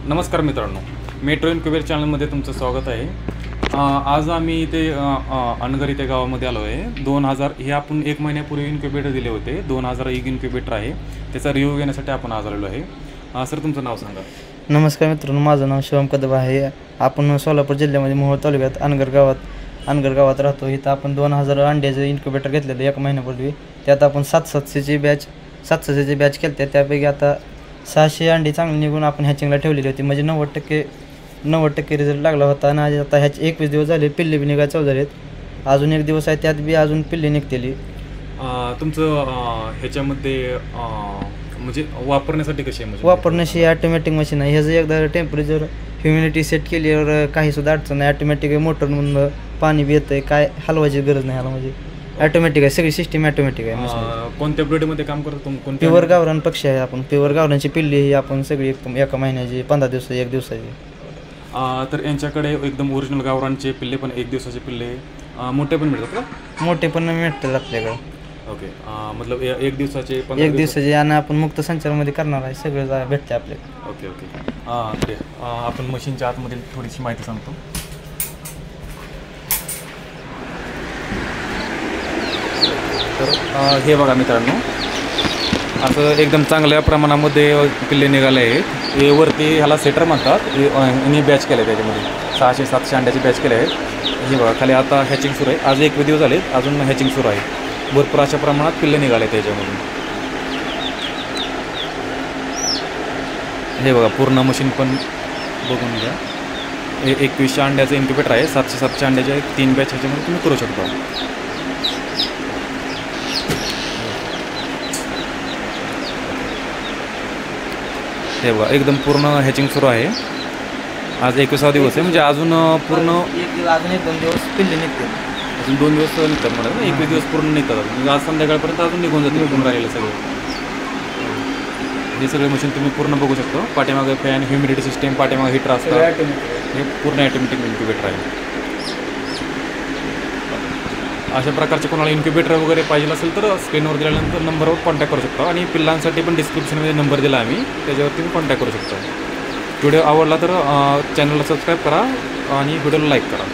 नमस्कार मित्रांनो, metro incubator चॅनलमध्ये तुमचं स्वागत आहे। आज आम्ही इथे अनगर इथे गावामध्ये आलो आहे। 2000 हे आपण 1 महिन्यापूर्वी इन्क्युबेटर दिले होते। 2000 एक इन्क्युबेटर आहे, त्याचा रिव्ह्यू घेण्यासाठी आपण आज आलेलो आहे। सर तुमचं नाव सांगा। नमस्कार मित्रांनो, माझं नाव शिवम कदम आहे। आपण सोलापूर जिल्ह्यामध्ये मोहोळ तालुक्यात अनगर गावात राहतो। इथं आपण 2000 अंड्याचं इन्क्युबेटर घेतलेलं 1 महिन्यापूर्वी। त्यात आपण 700ची बॅच केली, त्यापैकी आता 600 अंडी चांगली निघून आपण हॅचिंगला ठेवलेली होती, म्हणजे 90% रिझल्ट लागला होता। आणि आता ह्याचे 21 दिवस झाले, पिल्ले बी निघायला चालू झालेत। अजून 1 दिवस आहे, त्यात बी अजून पिल्ले निघतेली। तुमचं ह्याच्यामध्ये म्हणजे वापरण्यासाठी कशी आहे? वापरण्याशी ऑटोमॅटिक मशीन आहे। ह्याचं एकदा टेम्परेचर ह्युमिडिटी सेट केल्यावर काहीसुद्धा अडचण नाही। ऑटोमॅटिक मोटरमधून पाणी बी येतं आहे, काय हलवायची गरज नाही ह्याला, म्हणजे ऑटोमॅटिक आहे, सगळी सिस्टीम ऑटोमॅटिक आहे। कोणत्या ब्रीडमध्ये काम करतो तुम्ही? प्युअर गावरान पक्षी आहे आपण। प्युअर गावरानची पिल्ली ही आपण सगळी 1 महिन्याची, 15 दिवसाची, 1 दिवसाची। तर यांच्याकडे एकदम ओरिजिनल गावरानचे पिल्ले पण 1 दिवसाचे पिल्ले मोठे पण मिळतात का? मोठे पण मिळतात आपल्याकडे। ओके, मतलब 1 दिवसाचे 1 दिवसाचे, आणि आपण मुक्त संचारमध्ये करणार आहे, सगळं भेटते आपल्याला। ओके ओके आपण मशीनच्या आतमधील थोडीशी माहिती सांगतो। तर हे बघा मित्रांनो, असं एकदम चांगल्या प्रमाणामध्ये पिल्ले निघाले आहेत। हे वरती ह्याला सेटर म्हणतात। यांनी बॅच केलं आहे, त्याच्यामध्ये 600-700 अंड्याची बॅच केले आहेत। हे बघा खाली आता हॅचिंग सुरू आहे। आज 1 दिवस झाले, अजून हॅचिंग सुरू आहे। भरपूर अशा प्रमाणात पिल्ले निघाले त्याच्यामधून। हे बघा पूर्ण मशीन पण बघून घ्या। हे 2100 अंड्याचं इन्क्युबेटर आहे। 700 अंड्याचे 3 बॅच ह्याच्यामध्ये तुम्ही करू शकता। हे बघा एकदम पूर्ण हॅचिंग सुरू आहे। आज 21वा दिवस आहे, म्हणजे अजून पूर्ण अजून 1-2 दिवस पिल्ले निघते। अजून 2 दिवस निघतात मला, 21 दिवस पूर्ण निघतात। म्हणजे आज संध्याकाळपर्यंत अजून निघून जातील पूर्ण राहिलेलं सगळं। हे सगळे मशीन तुम्ही पूर्ण बघू शकतो। पाठीमागे फॅन, ह्युमिडिटी सिस्टीम, पाठीमागे हीटर असतात। हे पूर्ण ऑटोमॅटिक इन्क्युबेटर आहे। अशा प्रकारचे कोणाला इन्क्युबेटर वगैरे पाहिजे असेल तर स्क्रीनवर दिल्यानंतर नंबरवर कॉन्टॅक्ट करू शकता। आणि पिल्लांसाठी पण डिस्क्रिप्शनमध्ये नंबर दिला आम्ही, त्याच्यावर तुम्ही कॉन्टॅक्ट करू शकता। व्हिडिओ आवडला तर चॅनलला सबस्क्राईब करा आणि व्हिडिओला लाईक करा।